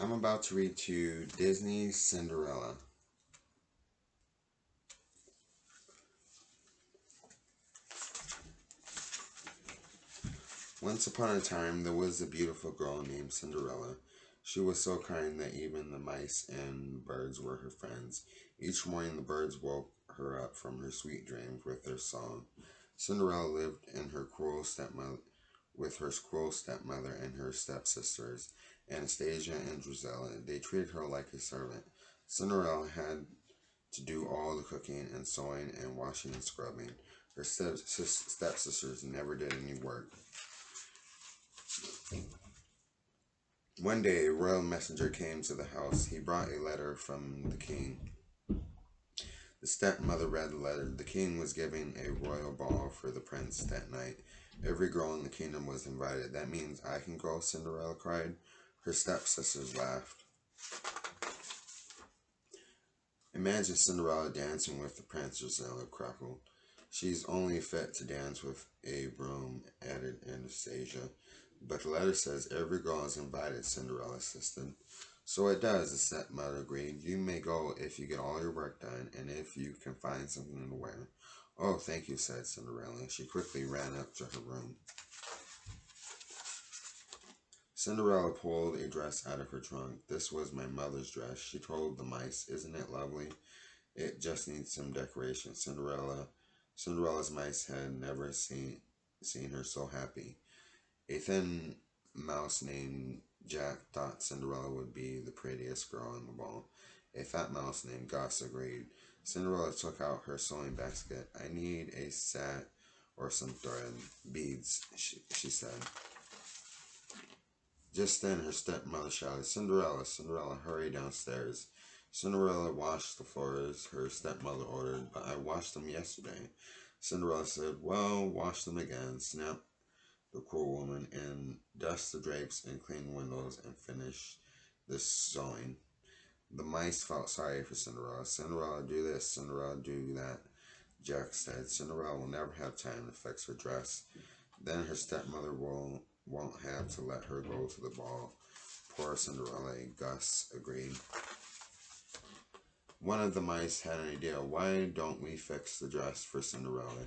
I'm about to read to you Disney's Cinderella. Once upon a time, there was a beautiful girl named Cinderella. She was so kind that even the mice and birds were her friends. Each morning, the birds woke her up from her sweet dreams with their song. Cinderella lived in her cruel stepmother, with her cruel stepmother and her stepsisters, Anastasia and Drizella. They treated her like a servant. Cinderella had to do all the cooking and sewing and washing and scrubbing. Her stepsisters never did any work. One day, a royal messenger came to the house. He brought a letter from the king. The stepmother read the letter. The king was giving a royal ball for the prince that night. Every girl in the kingdom was invited. That means I can go, Cinderella cried. Her stepsisters laughed. Imagine Cinderella dancing with the prince, Gisela crackled. She's only fit to dance with a broom, added Anastasia. But the letter says every girl is invited, Cinderella insisted. So it does, the stepmother agreed. You may go if you get all your work done, and if you can find something to wear. Oh, thank you, said Cinderella. She quickly ran up to her room. Cinderella pulled a dress out of her trunk. This was my mother's dress, she told the mice. Isn't it lovely? It just needs some decoration. Cinderella's mice had never seen her so happy. A thin mouse named Jack thought Cinderella would be the prettiest girl in the ball. A fat mouse named Gus agreed. Cinderella took out her sewing basket. I need a set or some thread. Beads, she said. Just then her stepmother shouted, Cinderella, Cinderella, hurry downstairs. Cinderella washed the floors, her stepmother ordered, but I washed them yesterday. Cinderella said, well, wash them again, snapped the cruel woman, and dust the drapes and clean the windows and finish the sewing. The mice felt sorry for Cinderella. Cinderella, do this, Cinderella, do that. Jack said, Cinderella will never have time to fix her dress. Then her stepmother won't have to let her go to the ball. Poor Cinderella, Gus agreed. One of the mice had an idea. Why don't we fix the dress for Cinderella?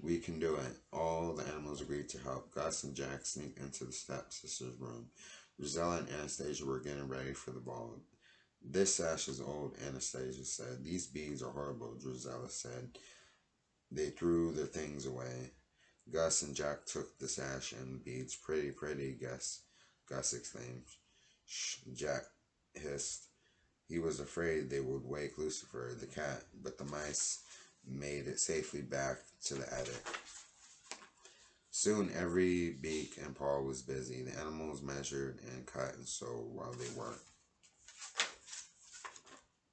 We can do it. All the animals agreed to help. Gus and Jack sneaked into the stepsisters' room. Rosella and Anastasia were getting ready for the ball. This sash is old, Anastasia said. These beads are horrible, Rosella said. They threw their things away. Gus and Jack took the sash and the beads. Pretty, pretty, Gus exclaimed. Shh, Jack hissed. He was afraid they would wake Lucifer, the cat, but the mice made it safely back to the attic. Soon every beak and paw was busy. The animals measured and cut and sewed while they worked.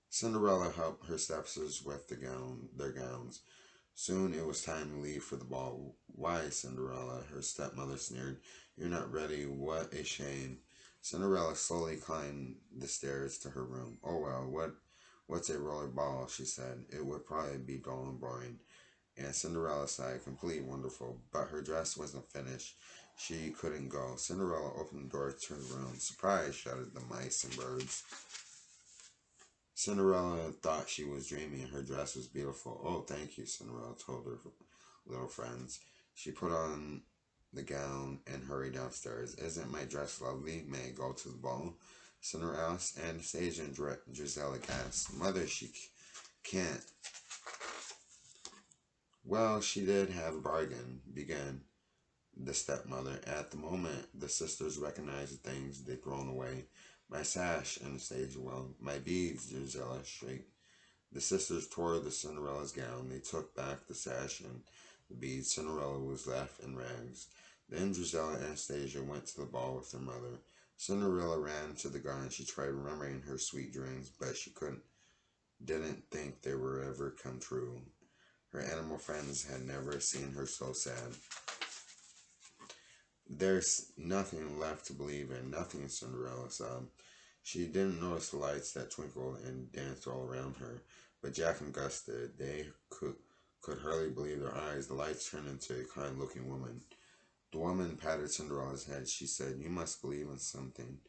Cinderella helped her stepsisters with their gowns. Soon it was time to leave for the ball. Why, Cinderella? Her stepmother sneered. You're not ready. What a shame. Cinderella slowly climbed the stairs to her room. Oh well, what's a roller ball? She said. It would probably be dull and boring. And Cinderella sighed, completely wonderful, but her dress wasn't finished. She couldn't go. Cinderella opened the door to her room. Surprise, shouted the mice and birds. Cinderella thought she was dreaming. Her dress was beautiful. Oh, thank you, Cinderella told her little friends. She put on the gown and hurried downstairs. Isn't my dress lovely? May I go to the ball? Cinderella asked. Anastasia and Gisela gasped. Mother, she can't. Well, she did have a bargain, began the stepmother. At the moment, the sisters recognized the things they'd thrown away. My sash, Anastasia wailed. My beads, Gisela shrieked. The sisters tore the Cinderella's gown. They took back the sash and the beads. Cinderella was left in rags. Then Gisela and Anastasia went to the ball with their mother. Cinderella ran to the garden. She tried remembering her sweet dreams, but she didn't think they would ever come true. Her animal friends had never seen her so sad. There's nothing left to believe in, nothing, Cinderella sobbed. She didn't notice the lights that twinkled and danced all around her, but Jack and Gus did. They could hardly believe their eyes. The lights turned into a kind-looking woman. The woman patted Cinderella's head. She said, You must believe in something.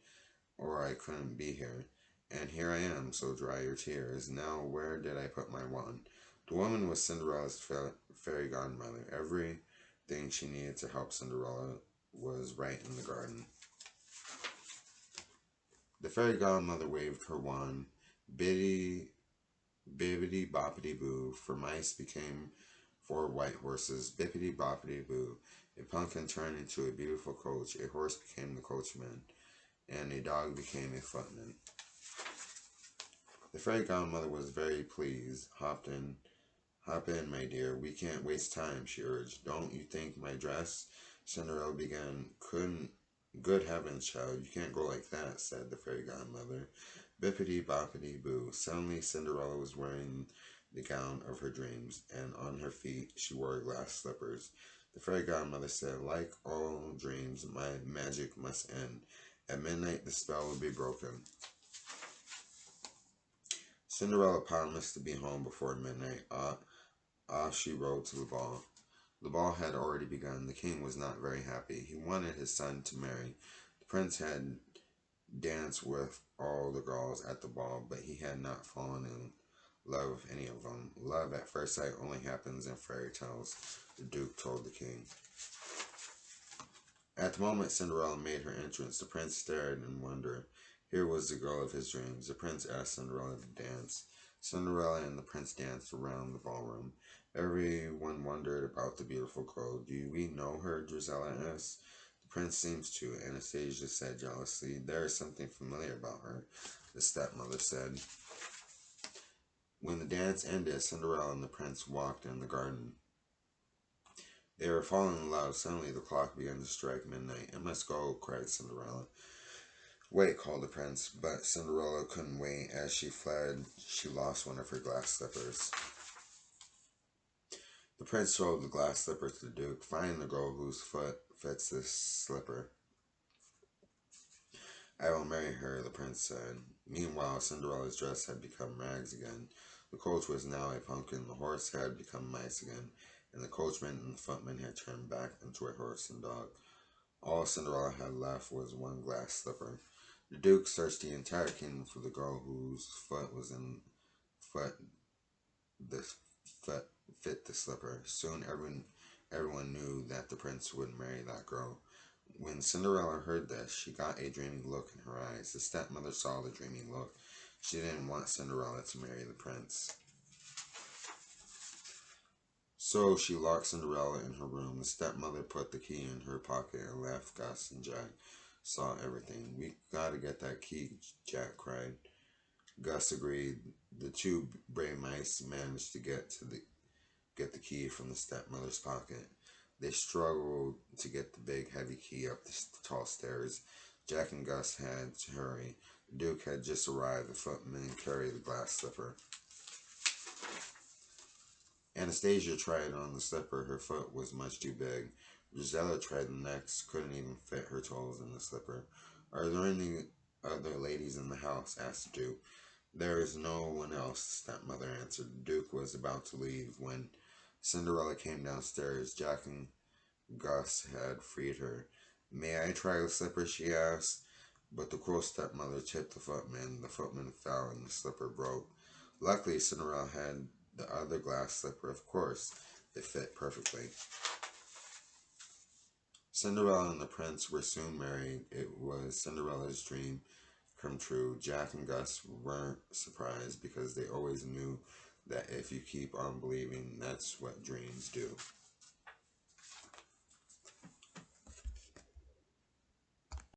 or I couldn't be here. And here I am, so dry your tears. Now, where did I put my wand? The woman was Cinderella's fairy godmother. Everything she needed to help Cinderella was right in the garden. The fairy godmother waved her wand. Biddy, bibbity boppity boo. For mice became four white horses. Bippity boppity boo. A pumpkin turned into a beautiful coach. A horse became the coachman, and a dog became a footman. The fairy godmother was very pleased. Hop in, my dear. We can't waste time, she urged. Don't you think my dress? Cinderella began. Couldn't. Good heavens, child, you can't go like that, said the fairy godmother. Bippity boppity boo. Suddenly, Cinderella was wearing the gown of her dreams, and on her feet she wore glass slippers. The fairy godmother said, like all dreams, my magic must end. At midnight, the spell will be broken. Cinderella promised to be home before midnight. Off she rode to the ball. The ball had already begun. The king was not very happy. He wanted his son to marry. The prince had danced with all the girls at the ball, but he had not fallen in love with any of them. Love at first sight only happens in fairy tales, the duke told the king. At the moment Cinderella made her entrance, the prince stared in wonder. Here was the girl of his dreams. The prince asked Cinderella to dance. Cinderella and the prince danced around the ballroom. Everyone wondered about the beautiful girl. Do we know her? Drizella asked. The prince seems to, Anastasia said jealously. There is something familiar about her, the stepmother said. When the dance ended, Cinderella and the prince walked in the garden. They were falling in love. Suddenly the clock began to strike midnight. I must go, cried Cinderella. Wait, called the prince, but Cinderella couldn't wait. As she fled, she lost one of her glass slippers. The prince showed the glass slipper to the duke. Find the girl whose foot fits this slipper. I will marry her, the prince said. Meanwhile, Cinderella's dress had become rags again. The coach was now a pumpkin, the horse had become mice again, and the coachman and the footman had turned back into a horse and dog. All Cinderella had left was one glass slipper. The duke searched the entire kingdom for the girl whose foot was in foot the foot fit the slipper. Soon everyone knew that the prince would marry that girl. When Cinderella heard this, she got a dreaming look in her eyes. The stepmother saw the dreaming look. She didn't want Cinderella to marry the prince. So she locked Cinderella in her room. The stepmother put the key in her pocket and left. Gus and Jack saw everything. We gotta get that key, Jack cried. Gus agreed. The two brave mice managed to get the key from the stepmother's pocket. They struggled to get the big heavy key up the tall stairs. Jack and Gus had to hurry. The Duke had just arrived. The footman carried the glass slipper. Anastasia tried on the slipper. Her foot was much too big. Gisela tried the next, couldn't even fit her toes in the slipper. Are there any other ladies in the house? Asked the Duke. There is no one else, the stepmother answered. The Duke was about to leave when Cinderella came downstairs. Jack and Gus had freed her. May I try the slipper? She asked. But the cruel stepmother tipped the footman. The footman fell and the slipper broke. Luckily, Cinderella had the other glass slipper. Of course, it fit perfectly. Cinderella and the prince were soon married. It was Cinderella's dream come true. Jack and Gus weren't surprised because they always knew that if you keep on believing, that's what dreams do.